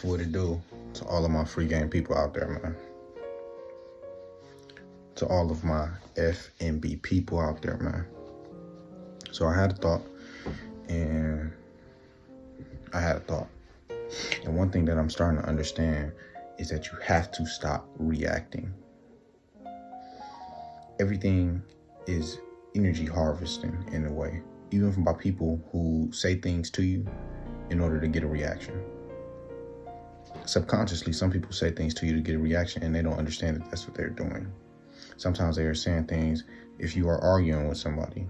What it do to all of my free game people out there, man. To all of my FNB people out there, man. So I had a thought. And one thing that I'm starting to understand is that you have to stop reacting. Everything is energy harvesting in a way, even from by people who say things to you in order to get a reaction. Subconsciously, some people say things to you to get a reaction and they don't understand that that's what they're doing. Sometimes they are saying things if you are arguing with somebody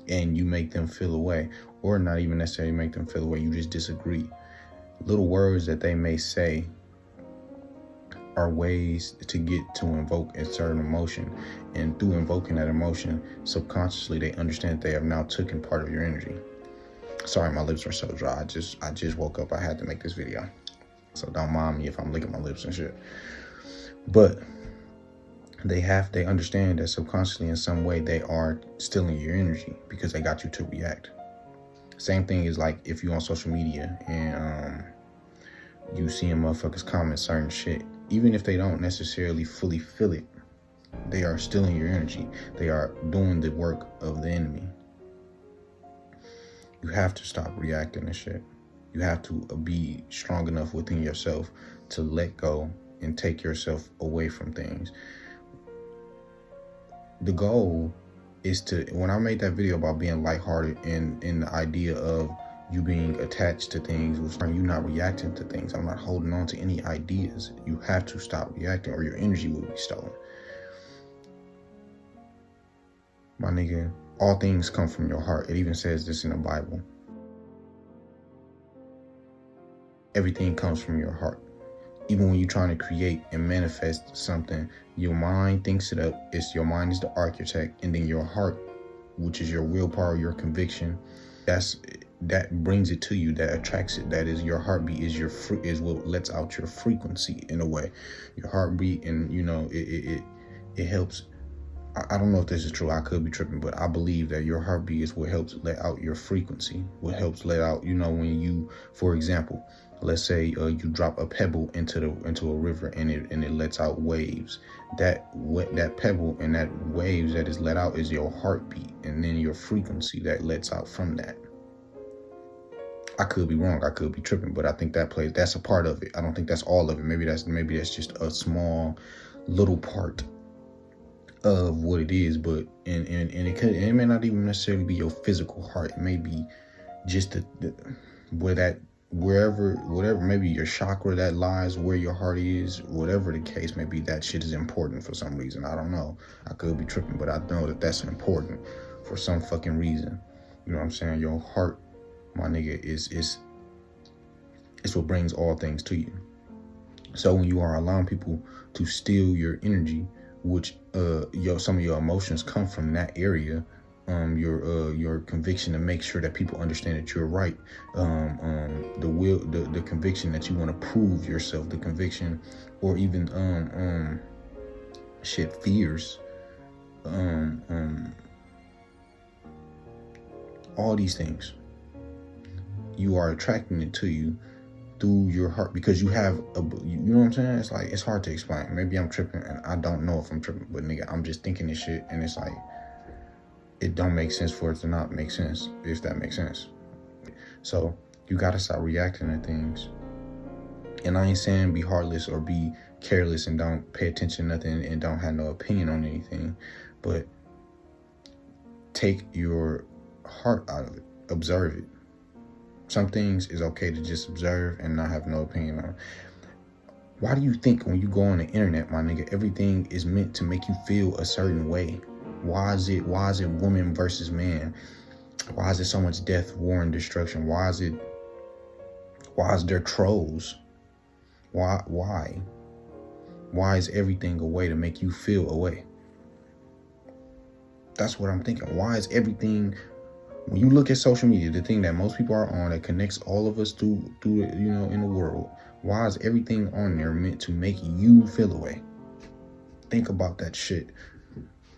and you make them feel away, or not even necessarily make them feel away, you just disagree. Little words that they may say are ways to get to invoke a certain emotion, and through invoking that emotion, subconsciously they understand that they have now taken part of your energy. Sorry, my lips are so dry. I just woke up. I had to make this video, so don't mind me if I'm licking my lips and shit. But they understand that subconsciously in some way they are stealing your energy because they got you to react. Same thing is like if you on social media and you see motherfuckers comment certain shit, even if they don't necessarily fully feel it, they are stealing your energy. They are doing the work of the enemy. You have to stop reacting to shit. You have to be strong enough within yourself to let go and take yourself away from things. The goal is to, when I made that video about being lighthearted and the idea of you being attached to things, you not reacting to things. I'm not holding on to any ideas. You have to stop reacting or your energy will be stolen. My nigga, all things come from your heart. It even says this in the Bible. Everything comes from your heart. Even when you're trying to create and manifest something, your mind thinks it up. Your mind is the architect, and then your heart, which is your willpower, your conviction, that brings it to you, that attracts it. That is your heartbeat, is what lets out your frequency in a way. Your heartbeat, and it helps. I don't know if this is true. I could be tripping, but I believe that your heartbeat is what helps let out your frequency. What helps let out, when you, for example, let's say you drop a pebble into a river and it lets out waves. That pebble and that waves that is let out is your heartbeat, and then your frequency that lets out from that. I could be wrong. I could be tripping, but I think that's a part of it. I don't think that's all of it. Maybe that's just a small little part of what it is, but and it may not even necessarily be your physical heart. It may be just whatever, maybe your chakra that lies where your heart is, whatever the case may be. That shit is important for some reason. I don't know. I could be tripping, but I know that that's important for some fucking reason. You know what I'm saying? Your heart, my nigga, is what brings all things to you. So when you are allowing people to steal your energy, which some of your emotions come from that area, your conviction to make sure that people understand that you're right, the conviction that you want to prove yourself, the conviction, or even fears, all these things, you are attracting it to you through your heart, because you have you know what I'm saying? It's like, it's hard to explain. Maybe I'm tripping and I don't know if I'm tripping, but nigga, I'm just thinking this shit and it's like, it don't make sense for it to not make sense, if that makes sense. So you gotta stop reacting to things. And I ain't saying be heartless or be careless and don't pay attention to nothing and don't have no opinion on anything, but take your heart out of it. Observe it. Some things is okay to just observe and not have no opinion on. Why do you think when you go on the internet, my nigga, everything is meant to make you feel a certain way? Why is it woman versus man? Why is there so much death, war, and destruction? Why is there trolls? Why is everything a way to make you feel a way? That's what I'm thinking. Why is everything, when you look at social media, the thing that most people are on that connects all of us through in the world, why is everything on there meant to make you feel a way? Think about that shit.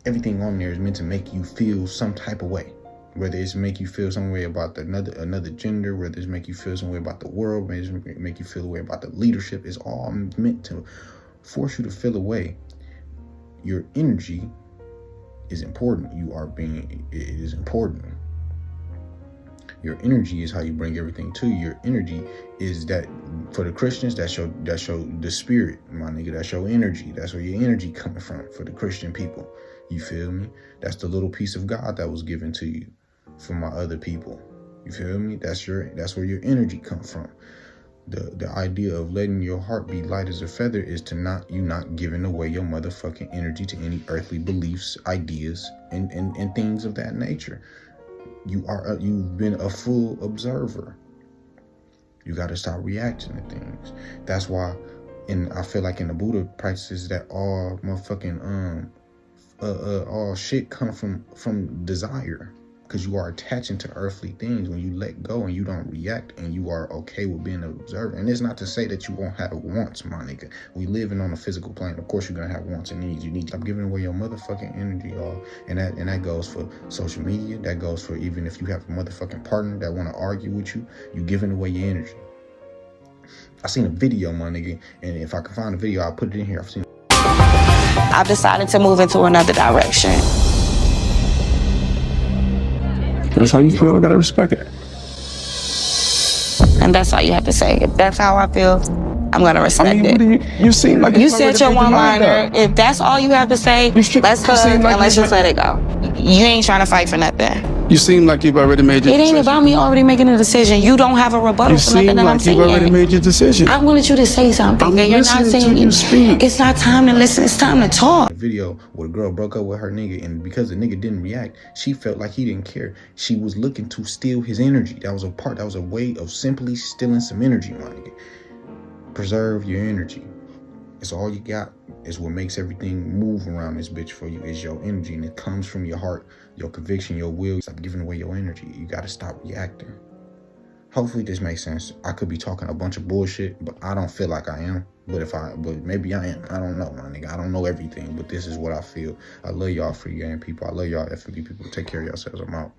Everything on there is meant to make you feel some type of way. Whether it's make you feel some way about another gender, whether it's make you feel some way about the world, whether it's make you feel a way about the leadership, it's all meant to force you to feel a way. Your energy is important. It is important. Your energy is how you bring everything to you. Your energy is that, for the Christians, that's your the spirit, my nigga. That's your energy. That's where your energy coming from for the Christian people. You feel me? That's the little piece of God that was given to you for my other people. You feel me? That's where your energy comes from. The idea of letting your heart be light as a feather is to not giving away your motherfucking energy to any earthly beliefs, ideas, and things of that nature. You've been a full observer. You got to stop reacting to things. That's why, I feel like in the Buddha practices that all motherfucking all shit come from desire, because you are attaching to earthly things. When you let go and you don't react and you are okay with being an observer. And it's not to say that you won't have wants, my nigga. We living on a physical plane. Of course you're gonna have wants and needs. You need to stop giving away your motherfucking energy, y'all. And that goes for social media. That goes for even if you have a motherfucking partner that want to argue with you, you giving away your energy. I seen a video, my nigga, and if I can find a video, I'll put it in here. I've decided to move into another direction. That's how you feel. I gotta respect it. And that's all you have to say. If that's how I feel, I'm gonna respect it. You seem like you said your one-liner. If that's all you have to say, let's hug and let's just let it go. You ain't trying to fight for nothing. You seem like you've already made your decision. It ain't about me already making a decision. You don't have a rebuttal for nothing that I'm saying. You seem like you've already made your decision. I wanted you to say something. I'm you're not saying to you speak. It's not time to listen. It's time to talk. The video where the girl broke up with her nigga, and because the nigga didn't react, she felt like he didn't care. She was looking to steal his energy. That was a way of simply stealing some energy, my nigga. Preserve your energy. It's all you got. It's what makes everything move around this bitch for you, is your energy, and it comes from your heart, your conviction, your will. Stop giving away your energy. You gotta stop reacting. Hopefully this makes sense. I could be talking a bunch of bullshit, but I don't feel like I am. But maybe I am. I don't know, my nigga. I don't know everything, but this is what I feel. I love y'all free game people. I love y'all FNB people. Take care of yourselves. I'm out.